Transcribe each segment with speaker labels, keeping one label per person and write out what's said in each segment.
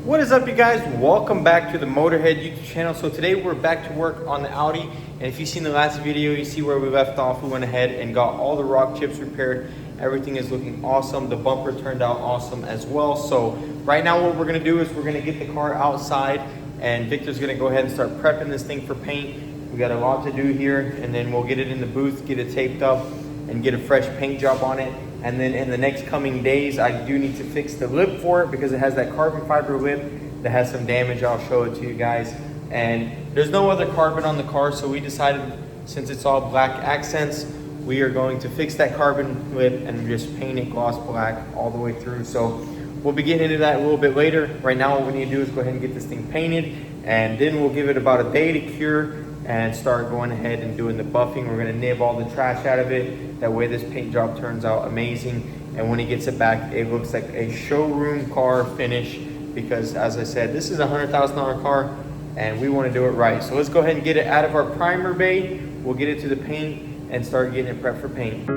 Speaker 1: What is up, you guys? Welcome back to the Motorhead YouTube channel. So today we're back to work on the Audi, and if you've seen the last video, you see where we left off. We went ahead and got all the rock chips repaired. Everything is looking awesome. The bumper turned out awesome as well. So right now what we're gonna do is we're gonna get the car outside, and Victor's gonna go ahead and start prepping this thing for paint. We got a lot to do here, and then we'll get it in the booth, get it taped up, and get a fresh paint job on it. And then in the next coming days, I do need to fix the lip for it because it has that carbon fiber lip that has some damage. I'll show it to you guys. And there's no other carbon on the car, so we decided, since it's all black accents, we are going to fix that carbon lip and just paint it gloss black all the way through. So we'll be getting into that a little bit later. Right now what we need to do is go ahead and get this thing painted, and then we'll give it about a day to cure and start going ahead and doing the buffing. We're gonna nib all the trash out of it. That way this paint job turns out amazing. And when he gets it back, it looks like a showroom car finish, because as I said, this is a $100,000 car and we wanna do it right. So let's go ahead and get it out of our primer bay. We'll get it to the paint and start getting it prepped for paint.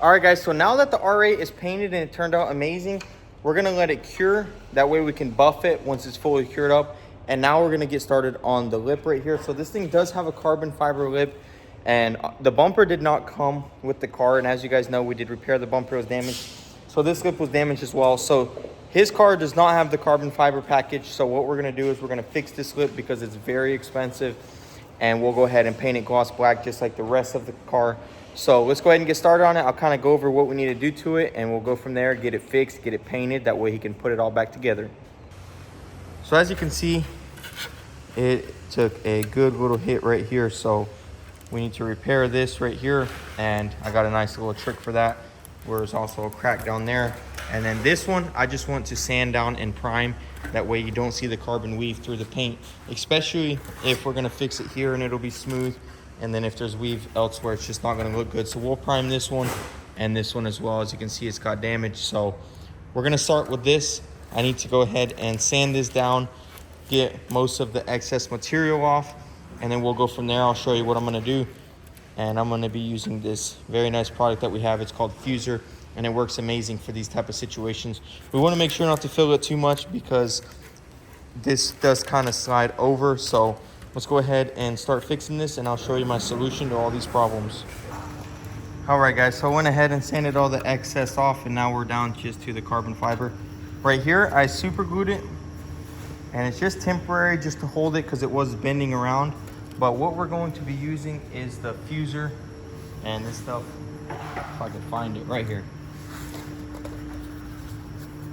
Speaker 1: All right, guys, so now that the R8 is painted and it turned out amazing, we're gonna let it cure. That way we can buff it once it's fully cured up. And now we're gonna get started on the lip right here. So this thing does have a carbon fiber lip, and the bumper did not come with the car. And as you guys know, we did repair the bumper, it was damaged. So this lip was damaged as well. So his car does not have the carbon fiber package. So what we're gonna do is we're gonna fix this lip because it's very expensive, and we'll go ahead and paint it gloss black just like the rest of the car. So let's go ahead and get started on it. I'll kind of go over what we need to do to it, and we'll go from there, get it fixed, get it painted. That way he can put it all back together. So as you can see, it took a good little hit right here. So we need to repair this right here. And I got a nice little trick for that, where there's also a crack down there. And then this one, I just want to sand down and prime. That way you don't see the carbon weave through the paint, especially if we're gonna fix it here and it'll be smooth. And then if there's weave elsewhere, it's just not gonna look good. So we'll prime this one and this one as well. As you can see, it's got damage. So we're gonna start with this. I need to go ahead and sand this down, get most of the excess material off, and then we'll go from there. I'll show you what I'm gonna do. And I'm gonna be using this very nice product that we have. It's called Fuser, and it works amazing for these type of situations. We wanna make sure not to fill it too much because this does kind of slide over. So let's go ahead and start fixing this, and I'll show you my solution to all these problems. All right, guys, so I went ahead and sanded all the excess off, and now we're down just to the carbon fiber. Right here, I super glued it, and it's just temporary just to hold it because it was bending around. But what we're going to be using is the Fuser, and this stuff, if I can find it right here.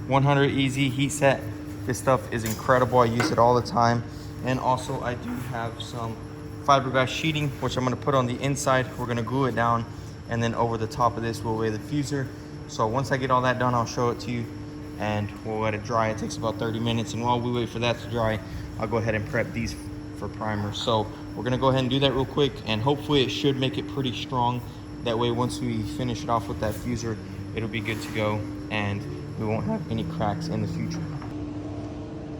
Speaker 1: 100 easy heat set. This stuff is incredible. I use it all the time. And also I do have some fiberglass sheeting, which I'm gonna put on the inside. We're gonna glue it down, and then over the top of this, we'll lay the Fuser. So once I get all that done, I'll show it to you, and we'll let it dry. It takes about 30 minutes. And while we wait for that to dry, I'll go ahead and prep these for primer. So we're gonna go ahead and do that real quick, and hopefully it should make it pretty strong. That way, once we finish it off with that Fuser, it'll be good to go, and we won't have any cracks in the future.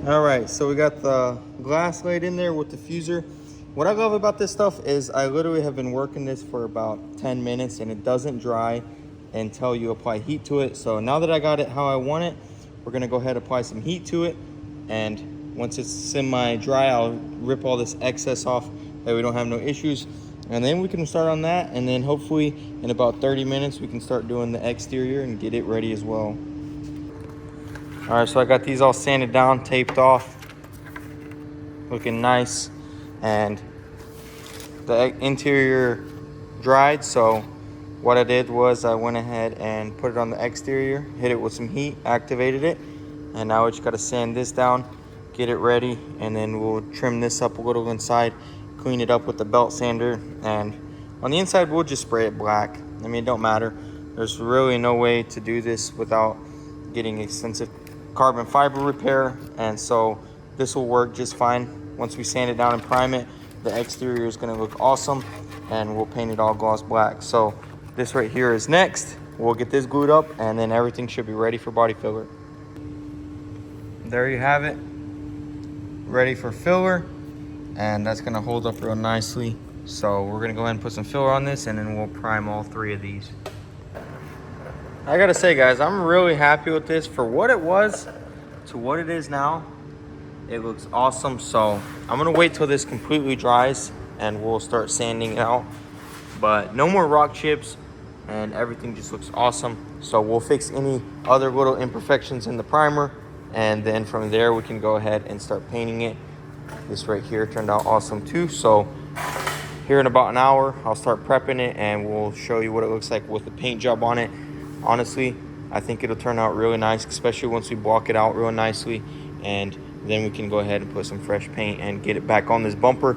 Speaker 1: All right, so we got the glass laid in there with the Fuser. What I love about this stuff is I literally have been working this for about 10 minutes, and it doesn't dry until you apply heat to it. So now that I got it how I want it, we're gonna go ahead and apply some heat to it. And once it's semi-dry, I'll rip all this excess off that we don't have no issues. And then we can start on that, and then hopefully in about 30 minutes, we can start doing the exterior and get it ready as well. All right, so I got these all sanded down, taped off, looking nice. And the interior dried, so what I did was I went ahead and put it on the exterior, hit it with some heat, activated it, and now we just gotta sand this down, get it ready, and then we'll trim this up a little inside, clean it up with the belt sander, and on the inside we'll just spray it black. I mean, it don't matter. There's really no way to do this without getting extensive carbon fiber repair, and so this will work just fine. Once we sand it down and prime it, the exterior is going to look awesome, and we'll paint it all gloss black. So this right here is next. We'll get this glued up, and then everything should be ready for body filler. There you have it, ready for filler, and that's going to hold up real nicely. So we're going to go ahead and put some filler on this, and then we'll prime all three of these. I gotta say, guys, I'm really happy with this. For what it was to what it is now, it looks awesome. So I'm gonna wait till this completely dries, and we'll start sanding it out. But no more rock chips, and everything just looks awesome. So we'll fix any other little imperfections in the primer, and then from there we can go ahead and start painting it. This right here turned out awesome too. So here in about an hour, I'll start prepping it, and we'll show you what it looks like with the paint job on it. Honestly, I think it'll turn out really nice, especially once we block it out real nicely, and then we can go ahead and put some fresh paint and get it back on this bumper.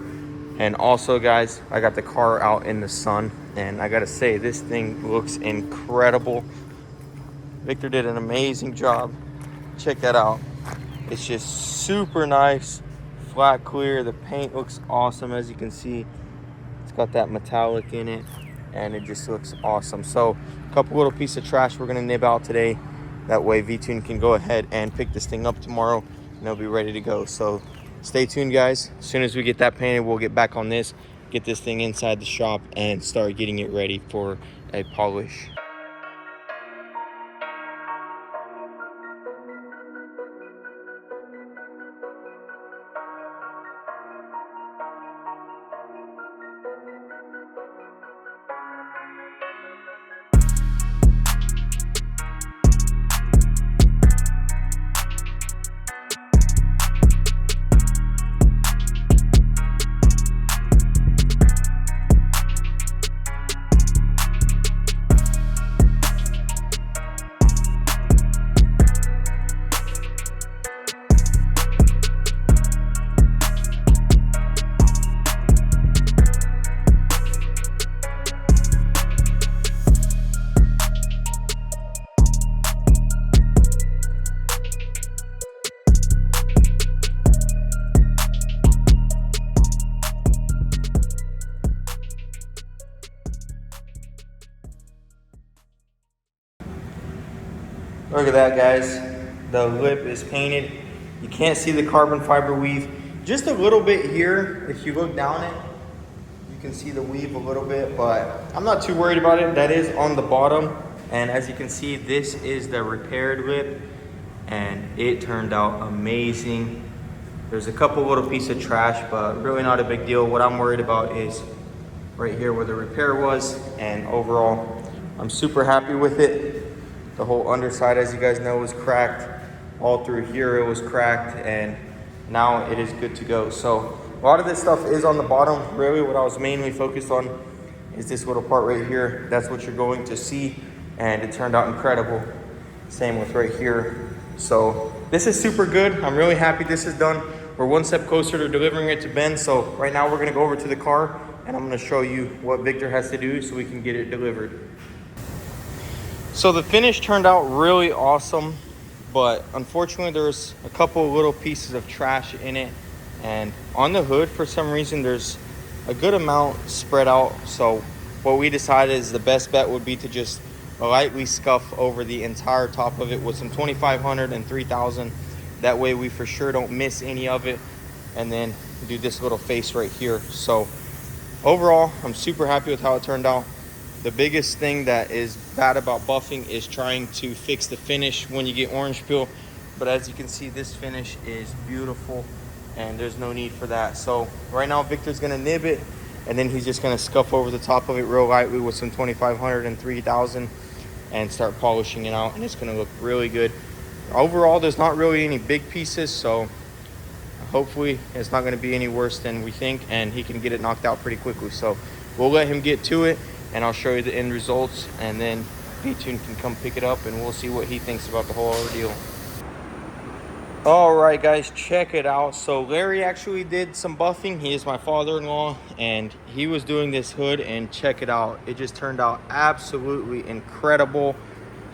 Speaker 1: And also, guys, I got the car out in the sun, and I gotta say, this thing looks incredible. Victor did an amazing job. Check that out. It's just super nice, flat clear. The paint looks awesome. As you can see, it's got that metallic in it, and it just looks awesome. So a couple little pieces of trash we're gonna nib out today. That way V-Tune can go ahead and pick this thing up tomorrow, and they'll be ready to go. So stay tuned, guys. As soon as we get that painted, we'll get back on this, get this thing inside the shop, and start getting it ready for a polish. Look at that, guys. The lip is painted. You can't see the carbon fiber weave. Just a little bit here. If you look down it, you can see the weave a little bit, but I'm not too worried about it. That is on the bottom. And as you can see, this is the repaired lip, and it turned out amazing. There's a couple little pieces of trash, but really not a big deal. What I'm worried about is right here where the repair was, and overall, I'm super happy with it. The whole underside, as you guys know, was cracked. All through here it was cracked, and now it is good to go. So a lot of this stuff is on the bottom. Really what I was mainly focused on is this little part right here. That's what you're going to see, and it turned out incredible. Same with right here. So this is super good. I'm really happy this is done. We're one step closer to delivering it to Ben. So right now we're gonna go over to the car, and I'm gonna show you what Victor has to do so we can get it delivered. So the finish turned out really awesome, but unfortunately there's a couple little pieces of trash in it, and on the hood for some reason there's a good amount spread out. So what we decided is the best bet would be to just lightly scuff over the entire top of it with some 2500 and 3000. That way we for sure don't miss any of it, and then do this little face right here. So overall, I'm super happy with how it turned out. The biggest thing that is bad about buffing is trying to fix the finish when you get orange peel. But as you can see, this finish is beautiful, and there's no need for that. So right now Victor's gonna nib it, and then he's just gonna scuff over the top of it real lightly with some 2500 and 3000 and start polishing it out, and it's gonna look really good. Overall, there's not really any big pieces, so hopefully it's not gonna be any worse than we think, and he can get it knocked out pretty quickly. So we'll let him get to it, and I'll show you the end results, and then V-Tune can come pick it up, and we'll see what he thinks about the whole ordeal. All right, guys, check it out. So Larry actually did some buffing. He is my father-in-law, and he was doing this hood, and check it out. It just turned out absolutely incredible.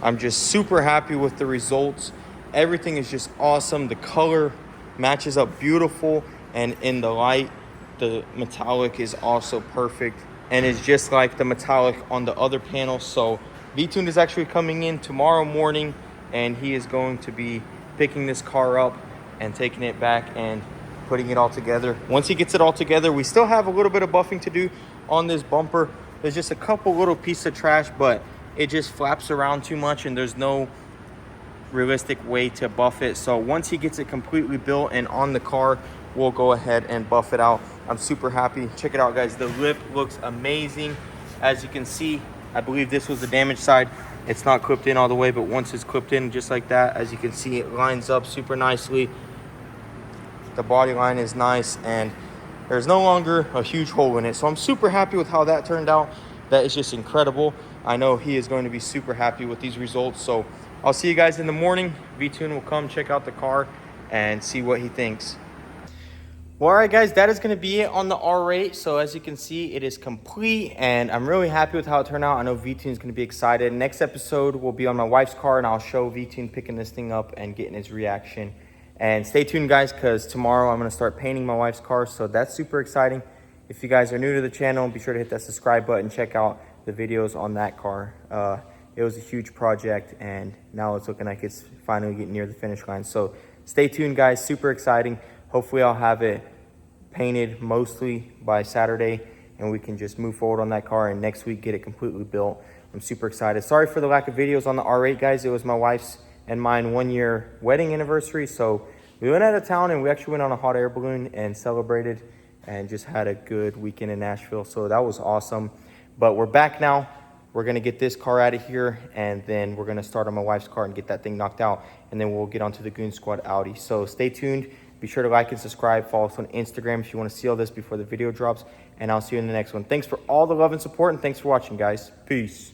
Speaker 1: I'm just super happy with the results. Everything is just awesome. The color matches up beautiful, and in the light, the metallic is also perfect, and it's just like the metallic on the other panel. So V-Tune is actually coming in tomorrow morning, and he is going to be picking this car up and taking it back and putting it all together. Once he gets it all together, we still have a little bit of buffing to do on this bumper. There's just a couple little pieces of trash, but it just flaps around too much, and there's no realistic way to buff it. So once he gets it completely built and on the car, we'll go ahead and buff it out. I'm super happy. Check it out, guys. The lip looks amazing. As you can see, I believe this was the damaged side. It's not clipped in all the way, but once it's clipped in just like that, as you can see, it lines up super nicely. The body line is nice, and there's no longer a huge hole in it. So I'm super happy with how that turned out. That is just incredible. I know he is going to be super happy with these results. So I'll see you guys in the morning. V-Tune will come check out the car and see what he thinks. Well, all right, guys, that is going to be it on the R8. So as you can see, it is complete, and I'm really happy with how it turned out. I know V-Tune is going to be excited. Next episode will be on my wife's car, and I'll show V-Tune picking this thing up and getting his reaction. And stay tuned, guys, because tomorrow I'm going to start painting my wife's car, so that's super exciting. If you guys are new to the channel, be sure to hit that subscribe button. Check out the videos on that car. It was a huge project, and now it's looking like it's finally getting near the finish line. So stay tuned, guys. Super exciting. Hopefully I'll have it painted mostly by Saturday, and we can just move forward on that car, and next week get it completely built. I'm super excited. Sorry for the lack of videos on the R8, guys. It was my wife's and mine 1-year wedding anniversary, so we went out of town, and we actually went on a hot air balloon and celebrated and just had a good weekend in Nashville. So that was awesome. But we're back now. We're gonna get this car out of here, and then we're gonna start on my wife's car and get that thing knocked out, and then we'll get onto the Goon Squad Audi. So stay tuned. Be sure to like and subscribe. Follow us on Instagram if you want to see all this before the video drops, and I'll see you in the next one. Thanks for all the love and support, and thanks for watching, guys. Peace.